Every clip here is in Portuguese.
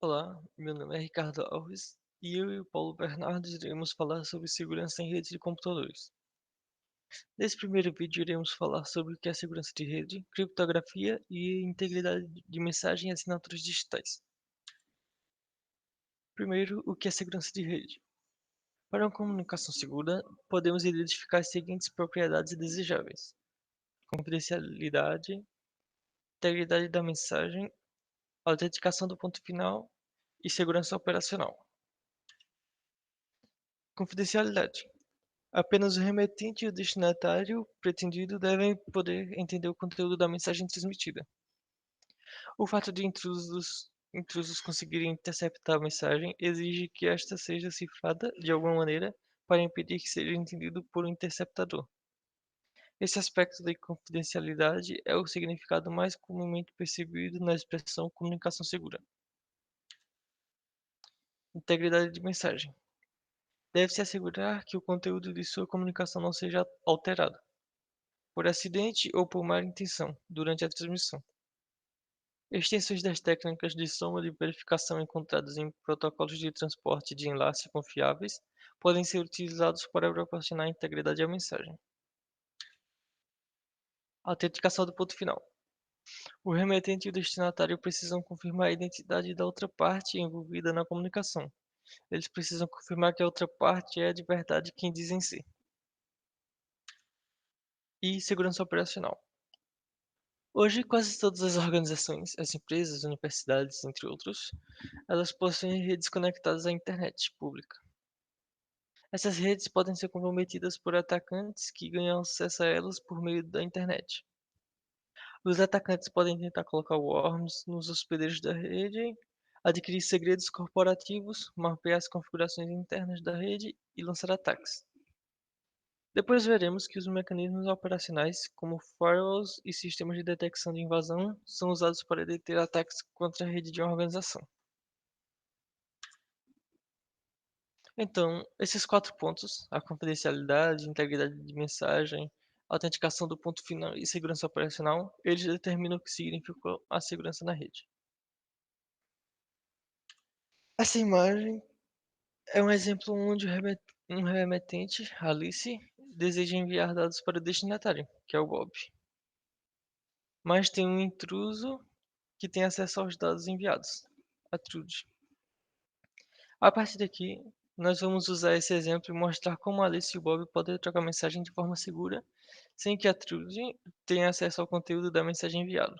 Olá, meu nome é Ricardo Alves e eu e o Paulo Bernardo iremos falar sobre segurança em redes de computadores. Nesse primeiro vídeo, iremos falar sobre o que é segurança de rede, criptografia e integridade de mensagem e assinaturas digitais. Primeiro, o que é segurança de rede? Para uma comunicação segura, podemos identificar as seguintes propriedades desejáveis: confidencialidade, integridade da mensagem, autenticação do ponto final e segurança operacional. Confidencialidade. Apenas o remetente e o destinatário pretendido devem poder entender o conteúdo da mensagem transmitida. O fato de intrusos conseguirem interceptar a mensagem exige que esta seja cifrada de alguma maneira para impedir que seja entendido por um interceptador. Esse aspecto da confidencialidade é o significado mais comumente percebido na expressão comunicação segura. Integridade de mensagem. Deve-se assegurar que o conteúdo de sua comunicação não seja alterado por acidente ou por má intenção, durante a transmissão. Extensões das técnicas de soma de verificação encontradas em protocolos de transporte de enlace confiáveis podem ser utilizados para proporcionar integridade à mensagem. Autenticação do ponto final. O remetente e o destinatário precisam confirmar a identidade da outra parte envolvida na comunicação. Eles precisam confirmar que a outra parte é de verdade quem dizem ser. E segurança operacional. Hoje, quase todas as organizações, as empresas, universidades, entre outros, elas possuem redes conectadas à internet pública. Essas redes podem ser comprometidas por atacantes que ganham acesso a elas por meio da internet. Os atacantes podem tentar colocar worms nos hospedeiros da rede, adquirir segredos corporativos, mapear as configurações internas da rede e lançar ataques. Depois veremos que os mecanismos operacionais, como firewalls e sistemas de detecção de invasão, são usados para deter ataques contra a rede de uma organização. Então, esses quatro pontos, a confidencialidade, integridade de mensagem, autenticação do ponto final e segurança operacional, eles determinam o que significa a segurança na rede. Essa imagem é um exemplo onde um remetente, Alice, deseja enviar dados para o destinatário, que é o Bob. Mas tem um intruso que tem acesso aos dados enviados, a Trude. A partir daqui, nós vamos usar esse exemplo e mostrar como Alice e o Bob podem trocar mensagem de forma segura, sem que a Trude tenha acesso ao conteúdo da mensagem enviada.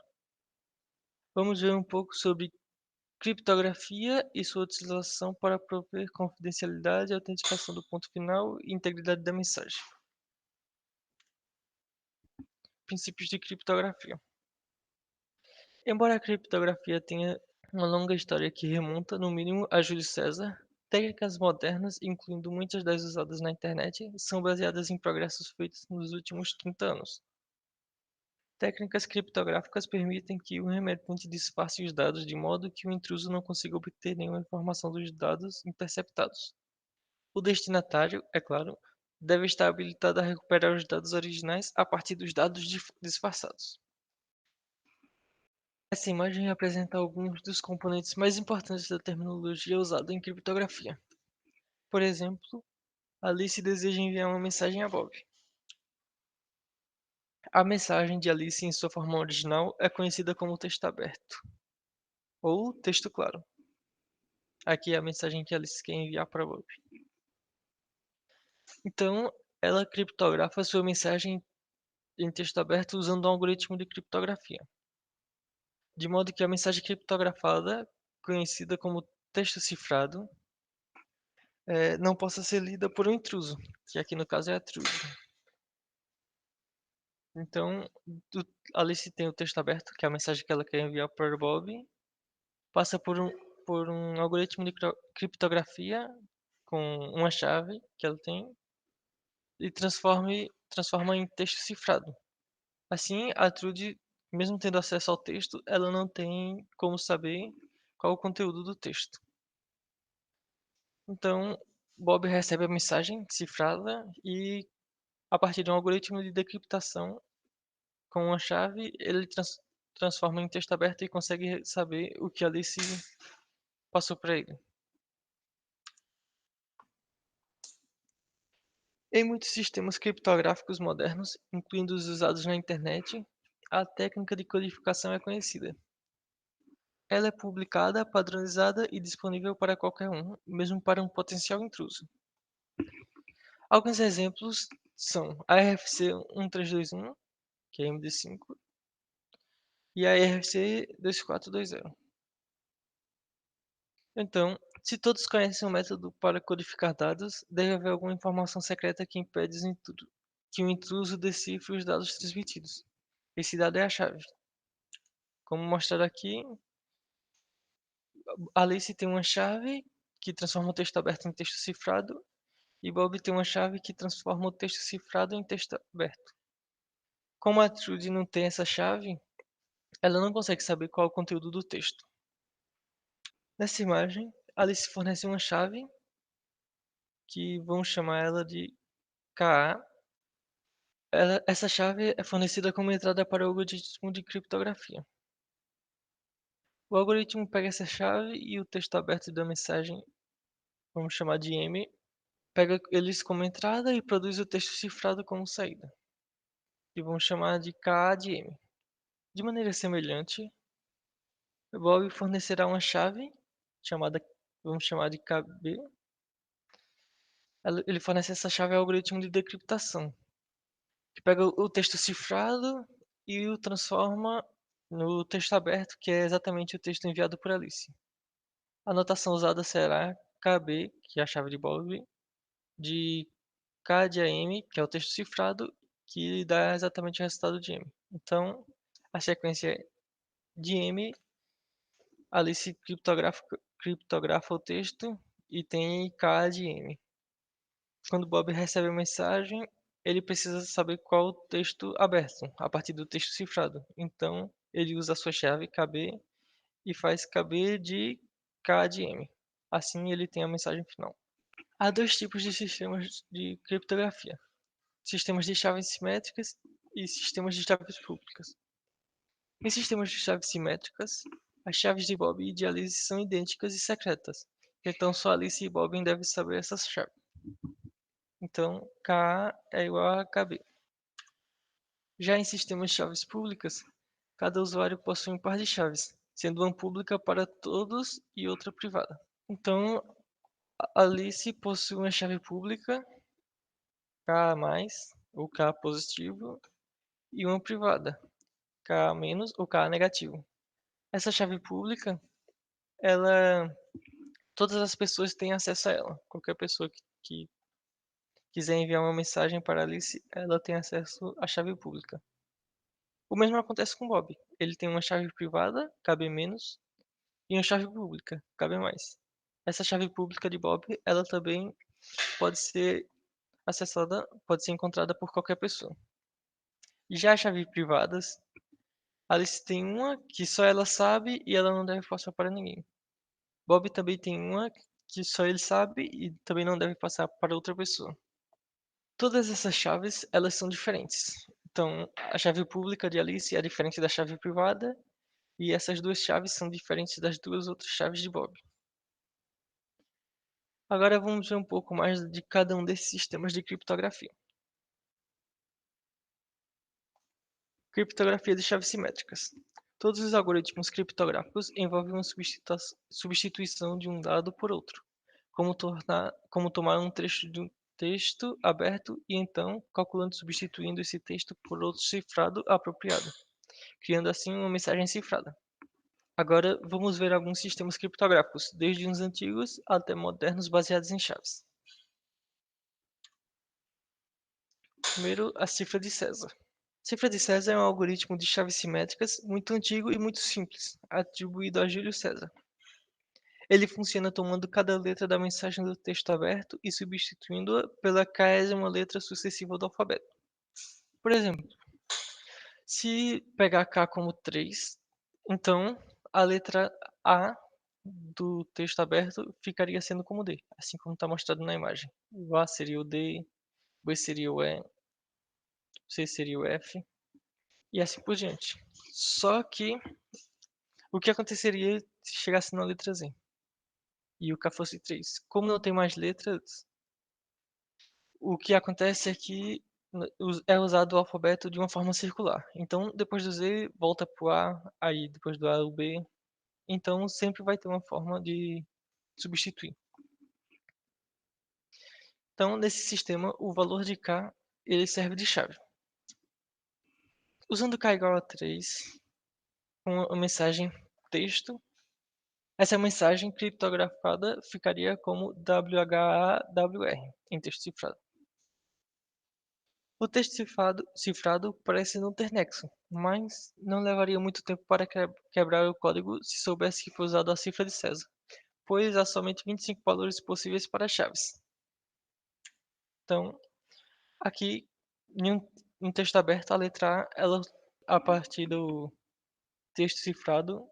Vamos ver um pouco sobre criptografia e sua utilização para prover confidencialidade, autenticação do ponto final e integridade da mensagem. Princípios de criptografia. Embora a criptografia tenha uma longa história que remonta, no mínimo, a Júlio César, técnicas modernas, incluindo muitas das usadas na internet, são baseadas em progressos feitos nos últimos 30 anos. Técnicas criptográficas permitem que o remetente disfarce os dados de modo que o intruso não consiga obter nenhuma informação dos dados interceptados. O destinatário, é claro, deve estar habilitado a recuperar os dados originais a partir dos dados disfarçados. Essa imagem apresenta alguns dos componentes mais importantes da terminologia usada em criptografia. Por exemplo, Alice deseja enviar uma mensagem a Bob. A mensagem de Alice em sua forma original é conhecida como texto aberto, ou texto claro. Aqui é a mensagem que Alice quer enviar para Bob. Então, ela criptografa sua mensagem em texto aberto usando um algoritmo de criptografia, de modo que a mensagem criptografada, conhecida como texto cifrado, não possa ser lida por um intruso, que aqui no caso é a Trude. Então, Alice tem o texto aberto, que é a mensagem que ela quer enviar para o Bob, passa por um algoritmo de criptografia com uma chave que ela tem e transforma em texto cifrado. Assim, a Trude, mesmo tendo acesso ao texto, ela não tem como saber qual o conteúdo do texto. Então, Bob recebe a mensagem cifrada e, a partir de um algoritmo de decriptação com uma chave, ele transforma em texto aberto e consegue saber o que Alice passou para ele. Em muitos sistemas criptográficos modernos, incluindo os usados na internet, a técnica de codificação é conhecida. Ela é publicada, padronizada e disponível para qualquer um, mesmo para um potencial intruso. Alguns exemplos são a RFC 1321, que é MD5, e a RFC 2420. Então, se todos conhecem o método para codificar dados, deve haver alguma informação secreta que impede que o intruso decifre os dados transmitidos. Esse dado é a chave. Como mostrado aqui, Alice tem uma chave que transforma o texto aberto em texto cifrado e Bob tem uma chave que transforma o texto cifrado em texto aberto. Como a Trudy não tem essa chave, ela não consegue saber qual é o conteúdo do texto. Nessa imagem, Alice fornece uma chave que vamos chamar ela de KA. Essa chave é fornecida como entrada para o algoritmo de criptografia. O algoritmo pega essa chave e o texto aberto da mensagem, vamos chamar de M, pega eles como entrada e produz o texto cifrado como saída, que vamos chamar de KA de M. De maneira semelhante, Bob fornecerá uma chave chamada, vamos chamar de KB. Ele fornece essa chave ao algoritmo de decriptação, que pega o texto cifrado e o transforma no texto aberto, que é exatamente o texto enviado por Alice. A notação usada será KB, que é a chave de Bob, de K de AM, que é o texto cifrado, que dá exatamente o resultado de M. Então, a sequência é de M, Alice criptografa o texto e tem K de M. Quando Bob recebe a mensagem, ele precisa saber qual o texto aberto, a partir do texto cifrado. Então, ele usa a sua chave KB e faz KB de K de M. Assim, ele tem a mensagem final. Há dois tipos de sistemas de criptografia: sistemas de chaves simétricas e sistemas de chaves públicas. Em sistemas de chaves simétricas, as chaves de Bob e de Alice são idênticas e secretas, então só Alice e Bob devem saber essas chaves. Então, Ka é igual a KB. Já em sistemas de chaves públicas, cada usuário possui um par de chaves, sendo uma pública para todos e outra privada. Então, Alice possui uma chave pública, K mais, ou K positivo, e uma privada, K menos ou K negativo. Essa chave pública, ela, todas as pessoas têm acesso a ela. Qualquer pessoa que quiser enviar uma mensagem para Alice, ela tem acesso à chave pública. O mesmo acontece com Bob. Ele tem uma chave privada, cabe menos, e uma chave pública, cabe mais. Essa chave pública de Bob, ela também pode ser acessada, pode ser encontrada por qualquer pessoa. Já as chaves privadas, Alice tem uma que só ela sabe e ela não deve passar para ninguém. Bob também tem uma que só ele sabe e também não deve passar para outra pessoa. Todas essas chaves, elas são diferentes. Então, a chave pública de Alice é diferente da chave privada e essas duas chaves são diferentes das duas outras chaves de Bob. Agora vamos ver um pouco mais de cada um desses sistemas de criptografia. Criptografia de chaves simétricas. Todos os algoritmos criptográficos envolvem uma substituição de um dado por outro, como tomar um trecho de um texto aberto e então calculando substituindo esse texto por outro cifrado apropriado, criando assim uma mensagem cifrada. Agora vamos ver alguns sistemas criptográficos, desde uns antigos até modernos baseados em chaves. Primeiro, a cifra de César. A cifra de César é um algoritmo de chaves simétricas muito antigo e muito simples, atribuído a Júlio César. Ele funciona tomando cada letra da mensagem do texto aberto e substituindo-a pela 40ª letra sucessiva do alfabeto. Por exemplo, se pegar K como 3, então a letra A do texto aberto ficaria sendo como D, assim como está mostrado na imagem. O A seria o D, o B seria o E, o C seria o F, e assim por diante. Só que o que aconteceria se chegasse na letra Z? e o K fosse 3. Como não tem mais letras, o que acontece é que é usado o alfabeto de uma forma circular. Então, depois do Z, volta para o A, aí depois do A, o B. Então, sempre vai ter uma forma de substituir. Então, nesse sistema, o valor de K ele serve de chave. Usando K igual a 3, com a mensagem texto, essa mensagem criptografada ficaria como WHAWR, em texto cifrado. O texto cifrado parece não ter nexo, mas não levaria muito tempo para quebrar o código se soubesse que foi usado a cifra de César, pois há somente 25 valores possíveis para chaves. Então, aqui, em um texto aberto, a letra A, ela, a partir do texto cifrado,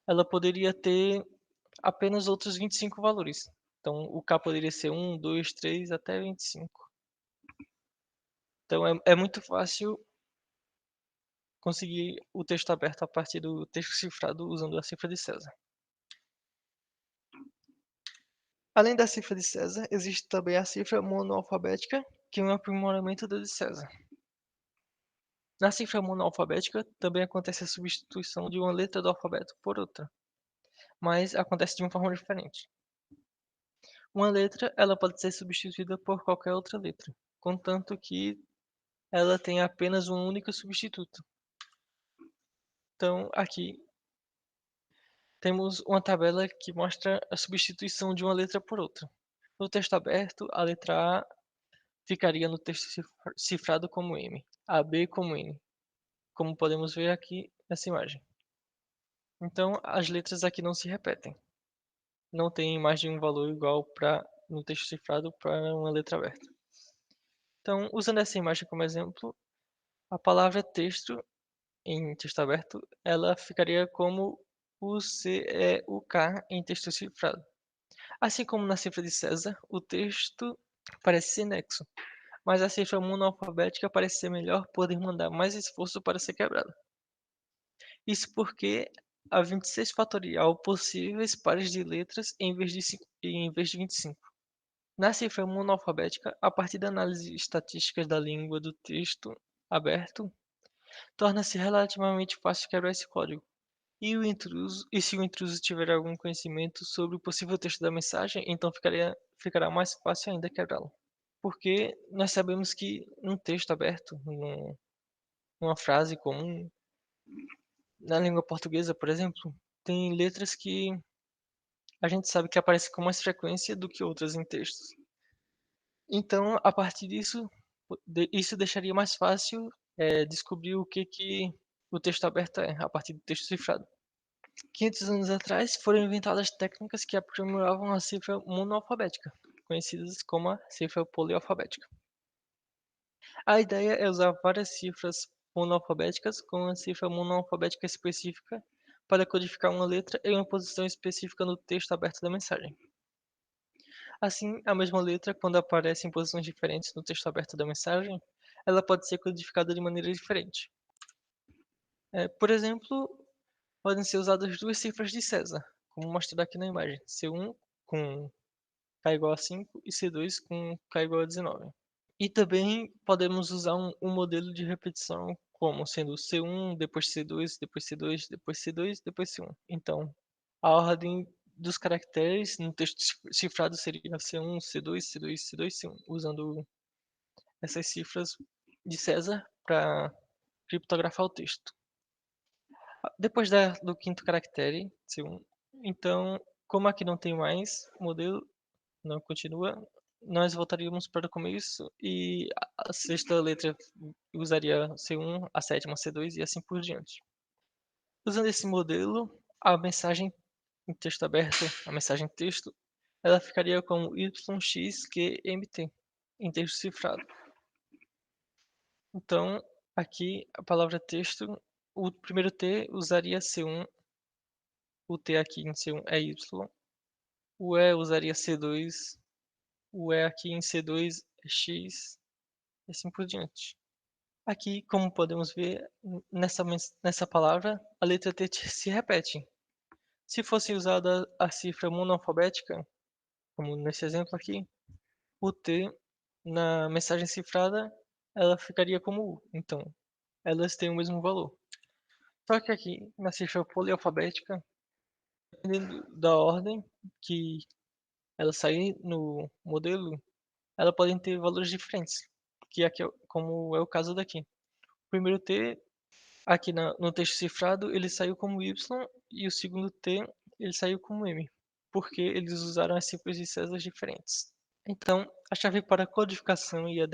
ela poderia ter apenas outros 25 valores. Então, o K poderia ser 1, 2, 3, até 25. Então, é muito fácil conseguir o texto aberto a partir do texto cifrado usando a cifra de César. Além da cifra de César, existe também a cifra monoalfabética, que é um aprimoramento da de César. Na cifra monoalfabética, também acontece a substituição de uma letra do alfabeto por outra, mas acontece de uma forma diferente. Uma letra, ela pode ser substituída por qualquer outra letra, contanto que ela tenha apenas um único substituto. Então, aqui temos uma tabela que mostra a substituição de uma letra por outra. No texto aberto, a letra A ficaria no texto cifrado como M, a B como N, como podemos ver aqui nessa imagem. Então, as letras aqui não se repetem. Não tem mais de um valor igual no texto cifrado para uma letra aberta. Então, usando essa imagem como exemplo, a palavra texto em texto aberto, ela ficaria como o C, E, o K em texto cifrado. Assim como na cifra de César, o texto parece sem nexo, mas a cifra monoalfabética parece ser melhor por demandar mais esforço para ser quebrada. Isso porque há 26 fatorial possíveis pares de letras em vez de 25. Na cifra monoalfabética, a partir da análise estatística da língua do texto aberto, torna-se relativamente fácil quebrar esse código. E se o intruso tiver algum conhecimento sobre o possível texto da mensagem, então ficará mais fácil ainda quebrá-lo. Porque nós sabemos que um texto aberto, uma frase comum, na língua portuguesa, por exemplo, tem letras que a gente sabe que aparecem com mais frequência do que outras em textos. Então, a partir disso, isso deixaria mais fácil descobrir o que o texto aberto é, a partir do texto cifrado. 500 anos atrás, foram inventadas técnicas que aprimoravam a cifra monoalfabética, conhecidas como a cifra polialfabética. A ideia é usar várias cifras monoalfabéticas com uma cifra monoalfabética específica para codificar uma letra em uma posição específica no texto aberto da mensagem. Assim, a mesma letra, quando aparece em posições diferentes no texto aberto da mensagem, ela pode ser codificada de maneira diferente. Por exemplo, podem ser usadas duas cifras de César, como mostrado aqui na imagem, C1 com K igual a 5 e C2 com K igual a 19. E também podemos usar um modelo de repetição como sendo C1, depois C2, depois C2, depois C2, depois C1. Então, a ordem dos caracteres no texto cifrado seria C1, C2, C2, C2, C1, usando essas cifras de César para criptografar o texto. Depois do quinto caractere, C1, então, como aqui não tem mais modelo, não continua, nós voltaríamos para o começo e a sexta letra usaria C1, a sétima C2 e assim por diante. Usando esse modelo, a mensagem em texto aberto, a mensagem texto, ela ficaria como YXQMT em texto cifrado. Então, aqui a palavra texto, o primeiro T usaria C1, o T aqui em C1 é Y, o E usaria C2, o E aqui em C2 é X, e assim por diante. Aqui, como podemos ver, nessa palavra, a letra T se repete. Se fosse usada a cifra monoalfabética, como nesse exemplo aqui, o T na mensagem cifrada, ela ficaria como U. Então, elas têm o mesmo valor. Só que aqui, na cifra polialfabética, dependendo da ordem que ela sair no modelo, ela podem ter valores diferentes, que aqui é como é o caso daqui. O primeiro T, aqui no texto cifrado, ele saiu como Y e o segundo T, ele saiu como M, porque eles usaram as cifras de César diferentes. Então, a chave para a codificação e a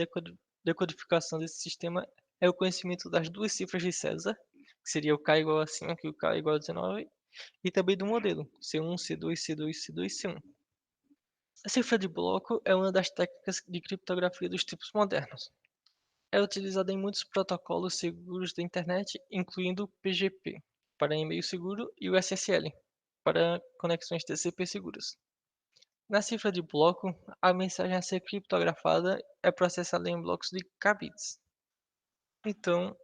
decodificação desse sistema é o conhecimento das duas cifras de César, que seria o K igual a 5 e o K igual a 19, e também do modelo, C1, C2, C2, C2, C1. A cifra de bloco é uma das técnicas de criptografia dos tipos modernos. É utilizada em muitos protocolos seguros da internet, incluindo o PGP, para e-mail seguro, e o SSL, para conexões TCP seguras. Na cifra de bloco, a mensagem a ser criptografada é processada em blocos de kbits. Então,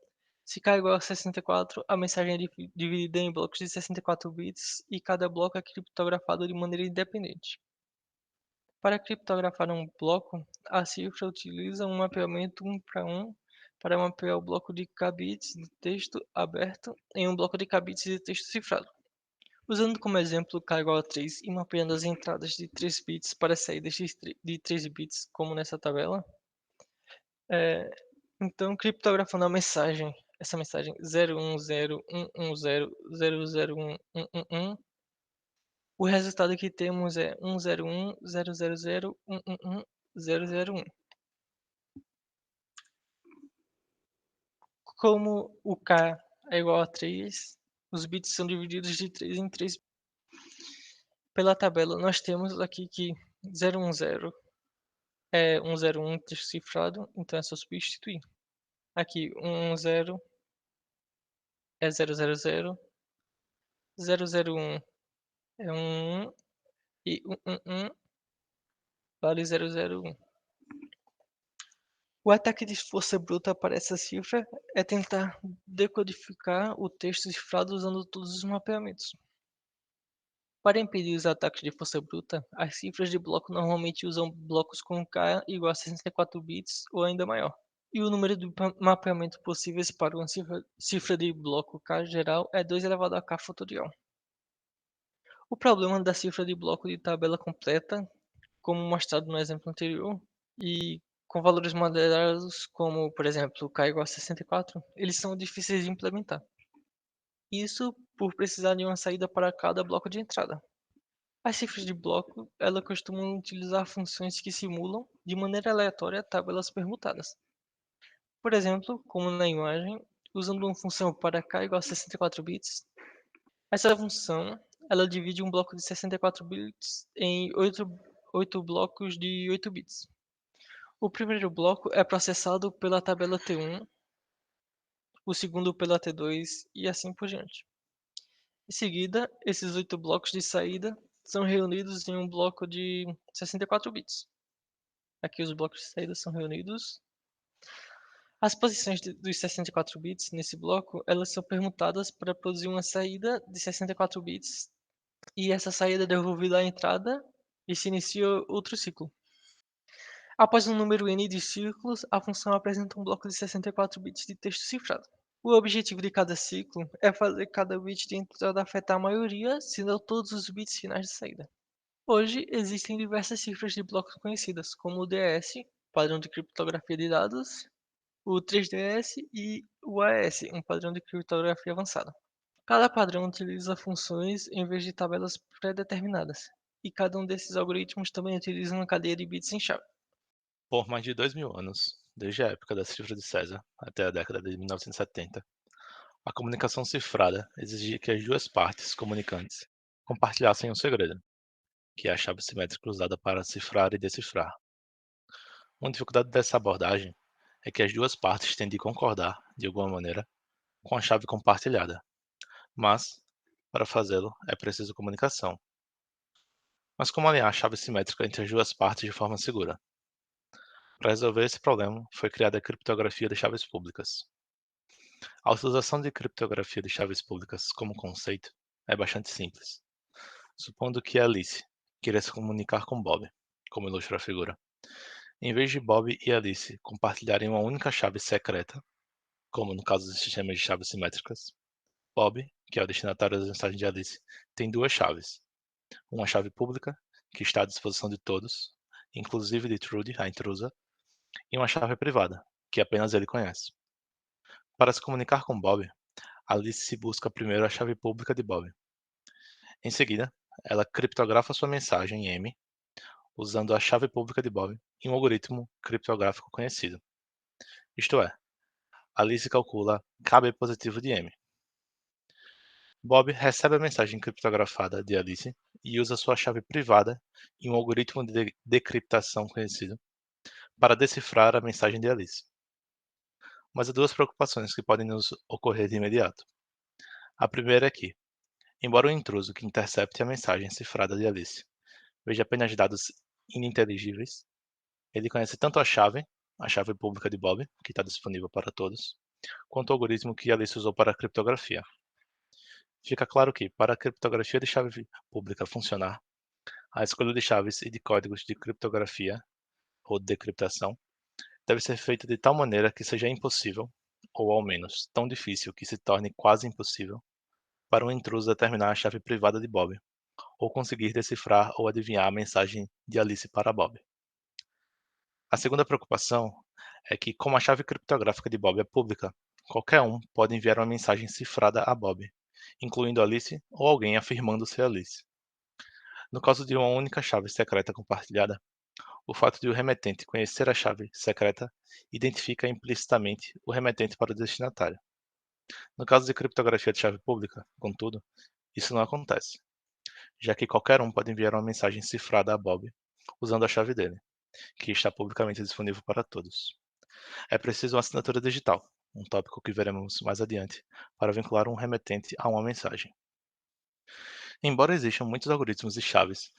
se K igual a 64, a mensagem é dividida em blocos de 64 bits e cada bloco é criptografado de maneira independente. Para criptografar um bloco, a cifra utiliza um mapeamento 1 para 1 para mapear o bloco de kbits de texto aberto em um bloco de kbits de texto cifrado. Usando como exemplo K igual a 3 e mapeando as entradas de 3 bits para saídas de 3 bits, como nessa tabela, é, então criptografando a mensagem, essa mensagem 0101100001111, o resultado que temos é 1010001111001. Como o K é igual a 3, os bits são divididos de 3 em 3. Pela tabela, nós temos aqui que 010 é 101 texto cifrado, então é só substituir. Aqui 110 é 000, 001 é 11 e 111 vale 001. O ataque de força bruta para essa cifra é tentar decodificar o texto cifrado usando todos os mapeamentos. Para impedir os ataques de força bruta, as cifras de bloco normalmente usam blocos com K igual a 64 bits ou ainda maior. E o número de mapeamentos possíveis para uma cifra de bloco K geral é 2 elevado a K fatorial. O problema da cifra de bloco de tabela completa, como mostrado no exemplo anterior, e com valores moderados, como por exemplo K igual a 64, eles são difíceis de implementar. Isso por precisar de uma saída para cada bloco de entrada. As cifras de bloco, elas costumam utilizar funções que simulam, de maneira aleatória, tabelas permutadas. Por exemplo, como na imagem, usando uma função para k igual a 64 bits, essa função ela divide um bloco de 64 bits em 8 blocos de 8 bits. O primeiro bloco é processado pela tabela T1, o segundo pela T2 e assim por diante. Em seguida, esses 8 blocos de saída são reunidos em um bloco de 64 bits. Aqui os blocos de saída são reunidos. As posições dos 64 bits nesse bloco, elas são permutadas para produzir uma saída de 64 bits e essa saída é devolvida à entrada e se inicia outro ciclo. Após um número n de ciclos, a função apresenta um bloco de 64 bits de texto cifrado. O objetivo de cada ciclo é fazer cada bit de entrada afetar a maioria, se não todos os bits finais de saída. Hoje, existem diversas cifras de blocos conhecidas, como o DS, padrão de criptografia de dados, o 3DS e o AES, um padrão de criptografia avançada. Cada padrão utiliza funções em vez de tabelas pré-determinadas, e cada um desses algoritmos também utiliza uma cadeia de bits em chave. Por mais de 2.000 anos, desde a época da cifra de César até a década de 1970, a comunicação cifrada exigia que as duas partes comunicantes compartilhassem um segredo, que é a chave simétrica usada para cifrar e decifrar. Uma dificuldade dessa abordagem é que as duas partes têm de concordar, de alguma maneira, com a chave compartilhada, mas, para fazê-lo, é preciso comunicação. Mas como alinhar a chave simétrica entre as duas partes de forma segura? Para resolver esse problema, foi criada a criptografia de chaves públicas. A utilização de criptografia de chaves públicas como conceito é bastante simples. Supondo que Alice queira se comunicar com Bob, como ilustra a figura. Em vez de Bob e Alice compartilharem uma única chave secreta, como no caso dos sistemas de chaves simétricas, Bob, que é o destinatário das mensagens de Alice, tem duas chaves. Uma chave pública, que está à disposição de todos, inclusive de Trudy, a intrusa, e uma chave privada, que apenas ele conhece. Para se comunicar com Bob, Alice busca primeiro a chave pública de Bob. Em seguida, ela criptografa sua mensagem M usando a chave pública de Bob em um algoritmo criptográfico conhecido. Isto é, Alice calcula KB positivo de M. Bob recebe a mensagem criptografada de Alice e usa sua chave privada em um algoritmo de decriptação conhecido para decifrar a mensagem de Alice. Mas há duas preocupações que podem nos ocorrer de imediato. A primeira é que, embora o intruso que intercepte a mensagem cifrada de Alice veja apenas dados ininteligíveis, ele conhece tanto a chave pública de Bob, que está disponível para todos, quanto o algoritmo que Alice usou para a criptografia. Fica claro que, para a criptografia de chave pública funcionar, a escolha de chaves e de códigos de criptografia ou decriptação deve ser feita de tal maneira que seja impossível, ou ao menos tão difícil que se torne quase impossível, para um intruso determinar a chave privada de Bob, ou conseguir decifrar ou adivinhar a mensagem de Alice para Bob. A segunda preocupação é que, como a chave criptográfica de Bob é pública, qualquer um pode enviar uma mensagem cifrada a Bob, incluindo Alice ou alguém afirmando ser Alice. No caso de uma única chave secreta compartilhada, o fato de o remetente conhecer a chave secreta identifica implicitamente o remetente para o destinatário. No caso de criptografia de chave pública, contudo, isso não acontece, já que qualquer um pode enviar uma mensagem cifrada a Bob usando a chave dele, que está publicamente disponível para todos. É preciso uma assinatura digital, um tópico que veremos mais adiante, para vincular um remetente a uma mensagem. Embora existam muitos algoritmos e chaves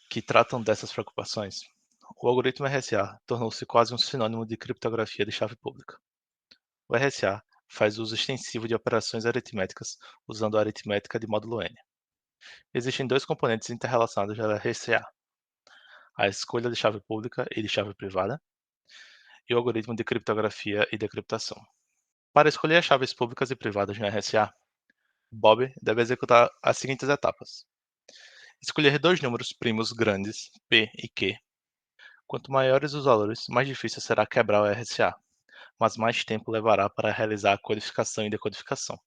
que tratam dessas preocupações, o algoritmo RSA tornou-se quase um sinônimo de criptografia de chave pública. O RSA faz uso extensivo de operações aritméticas usando a aritmética de módulo n. Existem dois componentes interrelacionados ao RSA: a escolha de chave pública e de chave privada, e o algoritmo de criptografia e decriptação. Para escolher as chaves públicas e privadas no RSA, Bob deve executar as seguintes etapas: escolher dois números primos grandes, P e Q. Quanto maiores os valores, mais difícil será quebrar o RSA, mas mais tempo levará para realizar a codificação e decodificação.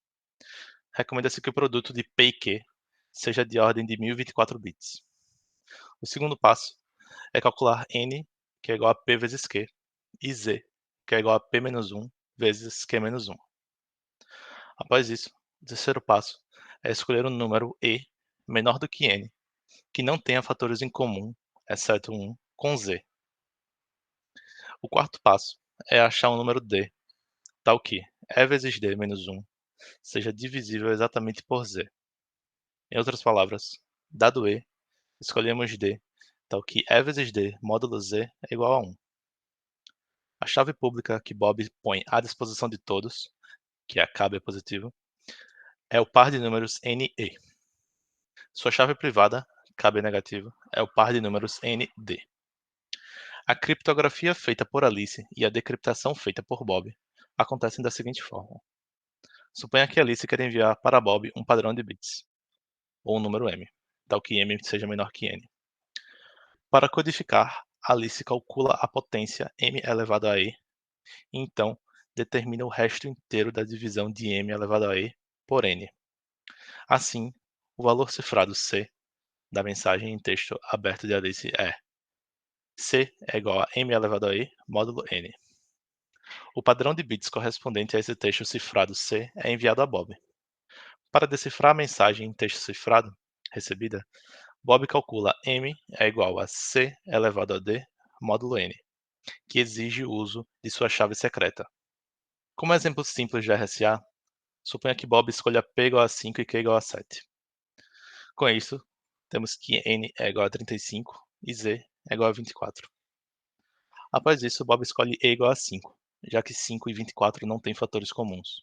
Recomenda-se que o produto de P e Q seja de ordem de 1024 bits. O segundo passo é calcular n, que é igual a p vezes q, e z, que é igual a p-1 vezes q-1. Após isso, o terceiro passo é escolher um número e menor do que n, que não tenha fatores em comum, exceto 1, com z. O quarto passo é achar um número d, tal que e vezes d menos 1 seja divisível exatamente por z. Em outras palavras, dado e, escolhemos d, tal que e vezes d módulo z é igual a 1. A chave pública que Bob põe à disposição de todos, que é a KB positivo, é o par de números n e. Sua chave privada, KB negativo, é o par de números n d. A criptografia feita por Alice e a decriptação feita por Bob acontecem da seguinte forma: suponha que Alice quer enviar para Bob um padrão de bits, ou um número m, tal que m seja menor que n. Para codificar, Alice calcula a potência m elevado a e, e então determina o resto inteiro da divisão de m elevado a e por n. Assim, o valor cifrado C da mensagem em texto aberto de Alice é: C é igual a m elevado a e módulo n. O padrão de bits correspondente a esse texto cifrado C é enviado a Bob. Para decifrar a mensagem em texto cifrado recebida, Bob calcula m é igual a c elevado a d módulo n, que exige o uso de sua chave secreta. Como exemplo simples de RSA, suponha que Bob escolha p igual a 5 e q igual a 7. Com isso, temos que n é igual a 35 e z é igual a 24. Após isso, Bob escolhe e igual a 5, já que 5 e 24 não têm fatores comuns.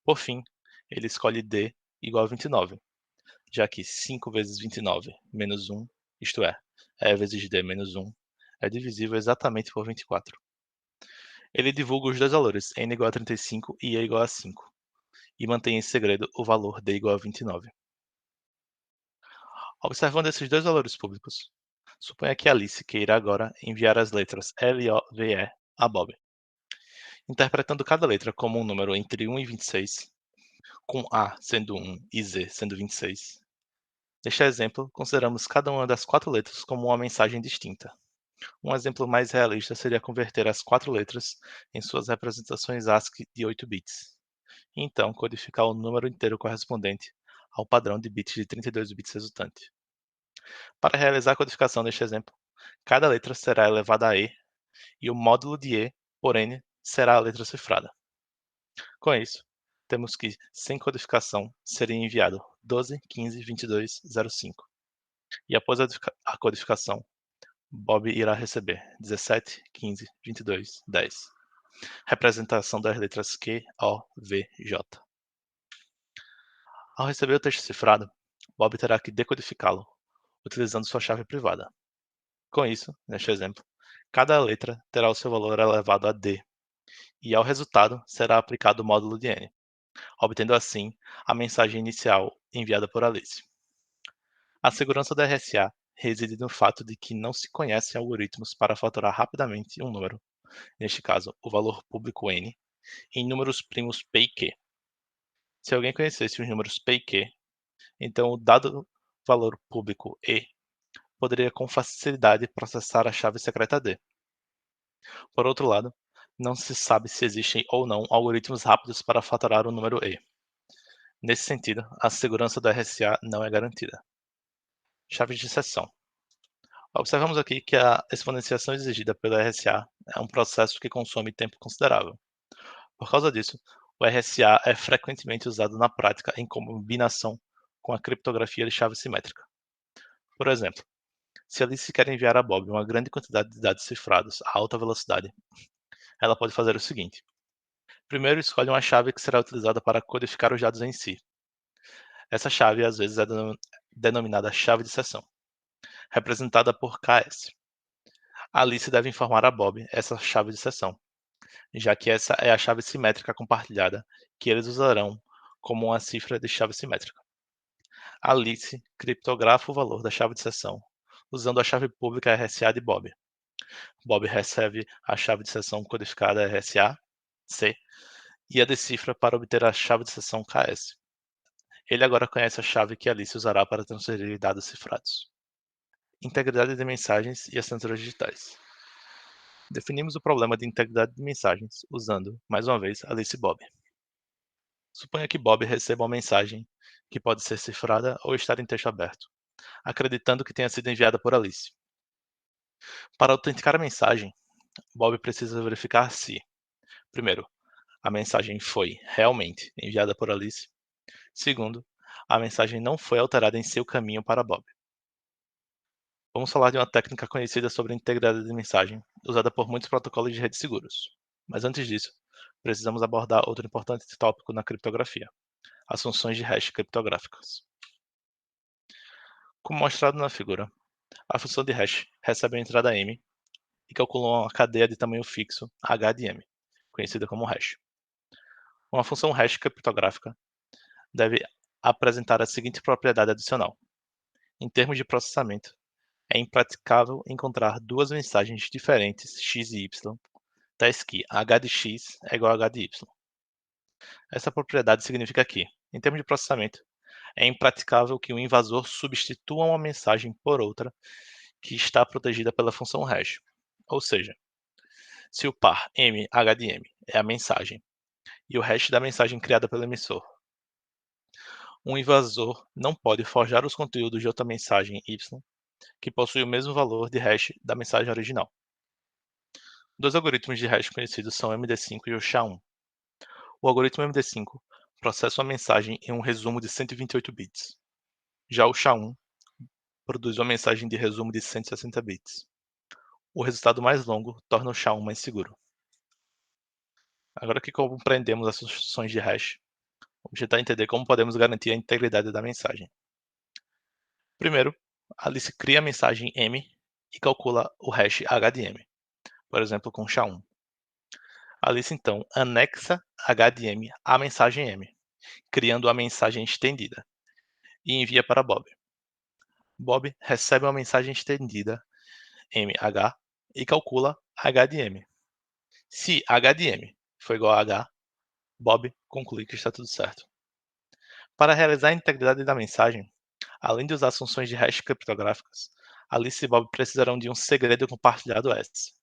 Por fim, ele escolhe d igual a 29, já que 5 vezes 29 menos 1, isto é, E vezes D menos 1, é divisível exatamente por 24. Ele divulga os dois valores, n igual a 35 e E igual a 5, e mantém em segredo o valor D igual a 29. Observando esses dois valores públicos, suponha que Alice queira agora enviar as letras LOVE a Bob, interpretando cada letra como um número entre 1 e 26, com A sendo 1 e Z sendo 26. Neste exemplo, consideramos cada uma das 4 letras como uma mensagem distinta. Um exemplo mais realista seria converter as 4 letras em suas representações ASCII de 8 bits, e então codificar o número inteiro correspondente ao padrão de bits de 32 bits resultante. Para realizar a codificação deste exemplo, cada letra será elevada a E, e o módulo de E por N será a letra cifrada. Com isso, temos que, sem codificação, seria enviado 12, 15, 22, 05. E após a codificação, Bob irá receber 17, 15, 22, 10. Representação das letras Q, O, V, J. Ao receber o texto cifrado, Bob terá que decodificá-lo, utilizando sua chave privada. Com isso, neste exemplo, cada letra terá o seu valor elevado a D, e ao resultado será aplicado o módulo de N, obtendo assim a mensagem inicial enviada por Alice. A segurança da RSA reside no fato de que não se conhecem algoritmos para fatorar rapidamente um número, neste caso o valor público N, em números primos P e Q. Se alguém conhecesse os números P e Q, então o dado valor público E poderia com facilidade processar a chave secreta D. Por outro lado, não se sabe se existem ou não algoritmos rápidos para fatorar o número E. Nesse sentido, a segurança da RSA não é garantida. Chaves de seção. Observamos aqui que a exponenciação exigida pela RSA é um processo que consome tempo considerável. Por causa disso, o RSA é frequentemente usado na prática em combinação com a criptografia de chave simétrica. Por exemplo, se Alice quer enviar a Bob uma grande quantidade de dados cifrados a alta velocidade, ela pode fazer o seguinte: primeiro, escolhe uma chave que será utilizada para codificar os dados em si. Essa chave às vezes é denominada chave de seção, representada por KS. Alice deve informar a Bob essa chave de seção, já que essa é a chave simétrica compartilhada que eles usarão como uma cifra de chave simétrica. Alice criptografa o valor da chave de seção usando a chave pública RSA de Bob. Bob recebe a chave de seção codificada RSA, C, e a decifra para obter a chave de seção KS. Ele agora conhece a chave que Alice usará para transferir dados cifrados. Integridade de mensagens e assinaturas digitais. Definimos o problema de integridade de mensagens usando, mais uma vez, Alice e Bob. Suponha que Bob receba uma mensagem que pode ser cifrada ou estar em texto aberto, acreditando que tenha sido enviada por Alice. Para autenticar a mensagem, Bob precisa verificar se, primeiro, a mensagem foi realmente enviada por Alice. Segundo, a mensagem não foi alterada em seu caminho para Bob. Vamos falar de uma técnica conhecida sobre integridade de mensagem, usada por muitos protocolos de rede seguros. Mas antes disso, precisamos abordar outro importante tópico na criptografia: as funções de hash criptográficas. Como mostrado na figura, a função de hash recebe a entrada M e calcula uma cadeia de tamanho fixo H de M, conhecida como hash. Uma função hash criptográfica deve apresentar a seguinte propriedade adicional: em termos de processamento, é impraticável encontrar duas mensagens diferentes x e y, tais que h de x é igual a h de y. Essa propriedade significa que, em termos de processamento, é impraticável que um invasor substitua uma mensagem por outra que está protegida pela função hash. Ou seja, se o par m h de m é a mensagem e o hash da mensagem criada pelo emissor, um invasor não pode forjar os conteúdos de outra mensagem y que possui o mesmo valor de hash da mensagem original. Dois algoritmos de hash conhecidos são o MD5 e o SHA-1. O algoritmo MD5 processa uma mensagem em um resumo de 128 bits. Já o SHA-1 produz uma mensagem de resumo de 160 bits. O resultado mais longo torna o SHA-1 mais seguro. Agora que compreendemos as funções de hash, vamos tentar entender como podemos garantir a integridade da mensagem. Primeiro, Alice cria a mensagem M e calcula o hash H de M, por exemplo, com SHA-1. Alice então anexa H de M à mensagem M, criando a mensagem estendida, e envia para Bob. Bob recebe uma mensagem estendida MH e calcula H de M. Se H de M for igual a H, Bob conclui que está tudo certo. Para realizar a integridade da mensagem, além de usar as funções de hash criptográficas, Alice e Bob precisarão de um segredo compartilhado S,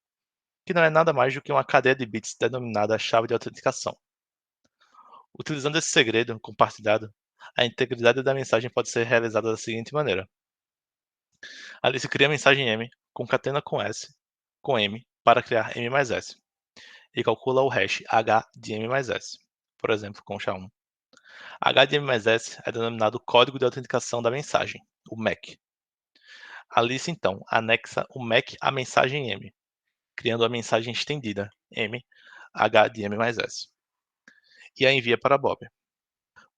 que não é nada mais do que uma cadeia de bits denominada chave de autenticação. Utilizando esse segredo compartilhado, a integridade da mensagem pode ser realizada da seguinte maneira: Alice cria a mensagem M, concatena com S, com M, para criar M mais S, e calcula o hash H de M mais S, por exemplo, com SHA-1. H de M mais S é denominado código de autenticação da mensagem, o MAC. Alice, então, anexa o MAC à mensagem M, criando a mensagem estendida, M, H de M mais S, e a envia para Bob.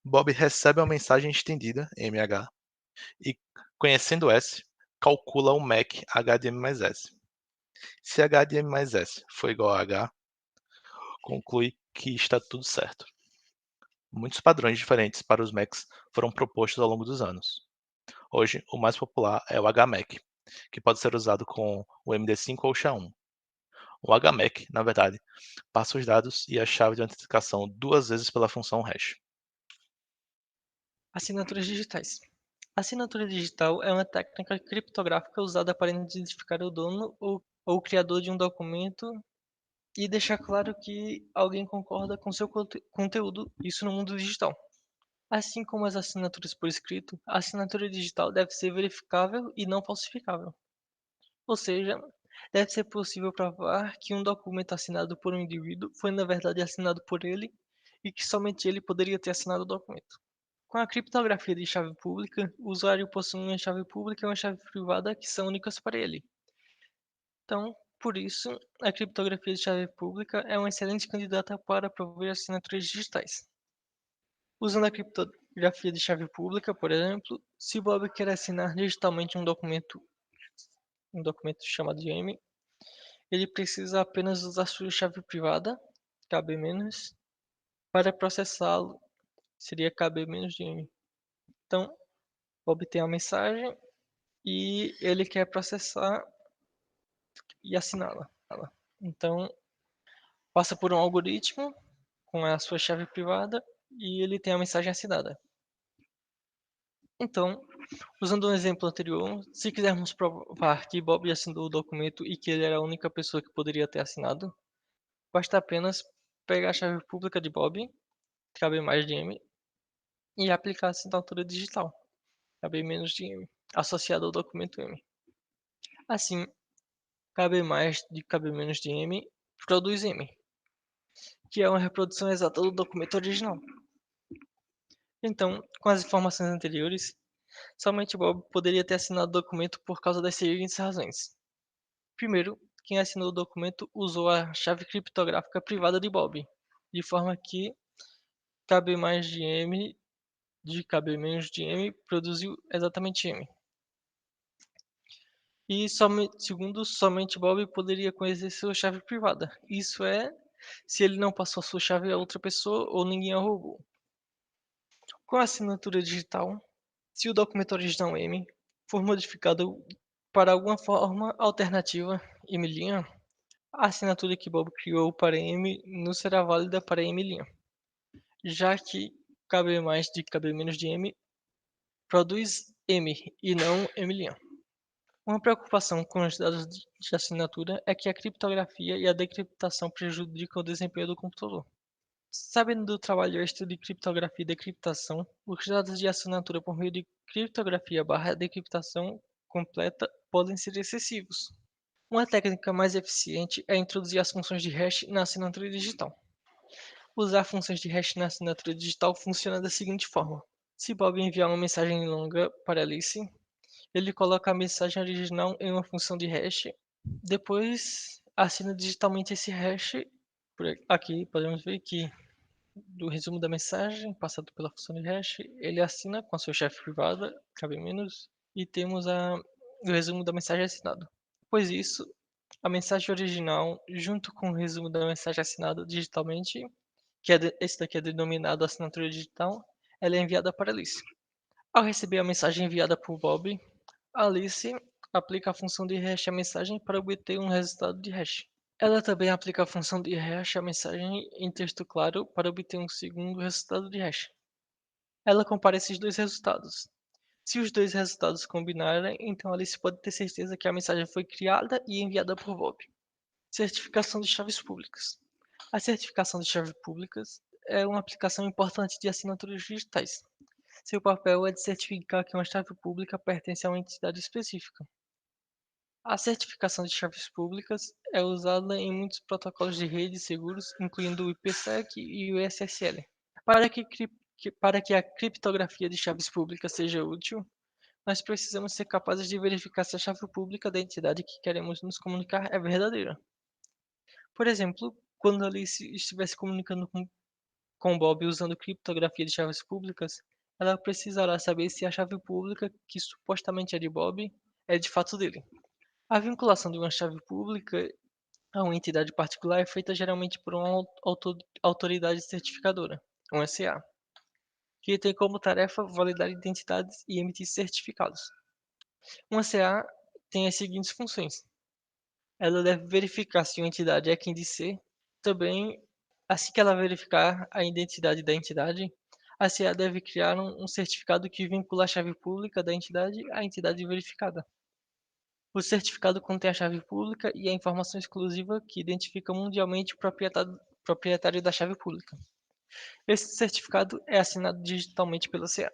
Bob recebe a mensagem estendida, MH, e, conhecendo S, calcula o MAC H de M mais S. Se H de M mais S for igual a H, conclui que está tudo certo. Muitos padrões diferentes para os Macs foram propostos ao longo dos anos. Hoje, o mais popular é o HMAC, que pode ser usado com o MD5 ou o SHA-1. O HMAC, na verdade, passa os dados e a chave de autenticação duas vezes pela função hash. Assinaturas digitais. A assinatura digital é uma técnica criptográfica usada para identificar o dono ou criador de um documento e deixar claro que alguém concorda com seu conteúdo, isso no mundo digital. Assim como as assinaturas por escrito, a assinatura digital deve ser verificável e não falsificável. Ou seja, deve ser possível provar que um documento assinado por um indivíduo foi na verdade assinado por ele e que somente ele poderia ter assinado o documento. Com a criptografia de chave pública, o usuário possui uma chave pública e uma chave privada que são únicas para ele. Então, por isso, a criptografia de chave pública é uma excelente candidata para prover assinaturas digitais. Usando a criptografia de chave pública, por exemplo, se Bob quer assinar digitalmente um documento chamado de M, ele precisa apenas usar sua chave privada, KB-, para processá-lo, seria KB- de M. Então, Bob tem a mensagem e ele quer processar e assiná-la. Então, passa por um algoritmo com a sua chave privada e ele tem a mensagem assinada. Então, usando um exemplo anterior, se quisermos provar que Bob assinou o documento e que ele era a única pessoa que poderia ter assinado, basta apenas pegar a chave pública de Bob, KB mais de M, e aplicar a assinatura digital, KB menos de M, associada ao documento M. Assim, KB mais de KB menos de M produz M, que é uma reprodução exata do documento original. Então, com as informações anteriores, somente Bob poderia ter assinado o documento por causa das seguintes razões. Primeiro, quem assinou o documento usou a chave criptográfica privada de Bob, de forma que KB mais de M de KB menos de M produziu exatamente M. E segundo, somente Bob poderia conhecer sua chave privada. Isso é, se ele não passou sua chave a outra pessoa ou ninguém a roubou. Com a assinatura digital, se o documento original M for modificado para alguma forma alternativa M', a assinatura que Bob criou para M não será válida para M', já que KB mais de KB menos de M produz M e não M'. Uma preocupação com os dados de assinatura é que a criptografia e a decriptação prejudicam o desempenho do computador. Sabendo do trabalho extra de criptografia e decriptação, os dados de assinatura por meio de criptografia barra decriptação completa podem ser excessivos. Uma técnica mais eficiente é introduzir as funções de hash na assinatura digital. Usar funções de hash na assinatura digital funciona da seguinte forma: se Bob enviar uma mensagem longa para Alice, ele coloca a mensagem original em uma função de hash, depois assina digitalmente esse hash. Aqui podemos ver que do resumo da mensagem, passado pela função de hash, ele assina com a sua chave privada, cabe menos, e temos o resumo da mensagem assinada. Após isso, a mensagem original, junto com o resumo da mensagem assinada digitalmente, esse daqui é denominado assinatura digital, ela é enviada para Alice. Ao receber a mensagem enviada por Bob, Alice aplica a função de hash à mensagem para obter um resultado de hash. Ela também aplica a função de hash à mensagem em texto claro para obter um segundo resultado de hash. Ela compara esses dois resultados. Se os dois resultados combinarem, então Alice pode ter certeza que a mensagem foi criada e enviada por Bob. Certificação de chaves públicas. A certificação de chaves públicas é uma aplicação importante de assinaturas digitais. Seu papel é de certificar que uma chave pública pertence a uma entidade específica. A certificação de chaves públicas é usada em muitos protocolos de rede seguros, incluindo o IPsec e o SSL. Para que, para que a criptografia de chaves públicas seja útil, nós precisamos ser capazes de verificar se a chave pública da entidade que queremos nos comunicar é verdadeira. Por exemplo, quando Alice estiver se comunicando com Bob usando criptografia de chaves públicas, ela precisará saber se a chave pública, que supostamente é de Bob, é de fato dele. A vinculação de uma chave pública a uma entidade particular é feita geralmente por uma autoridade certificadora, um SA, que tem como tarefa validar identidades e emitir certificados. Uma CA tem as seguintes funções: ela deve verificar se uma entidade é quem diz ser. Também, assim que ela verificar a identidade da entidade, a CA deve criar um certificado que vincula a chave pública da entidade à entidade verificada. O certificado contém a chave pública e a informação exclusiva que identifica mundialmente o proprietário da chave pública. Esse certificado é assinado digitalmente pela CA.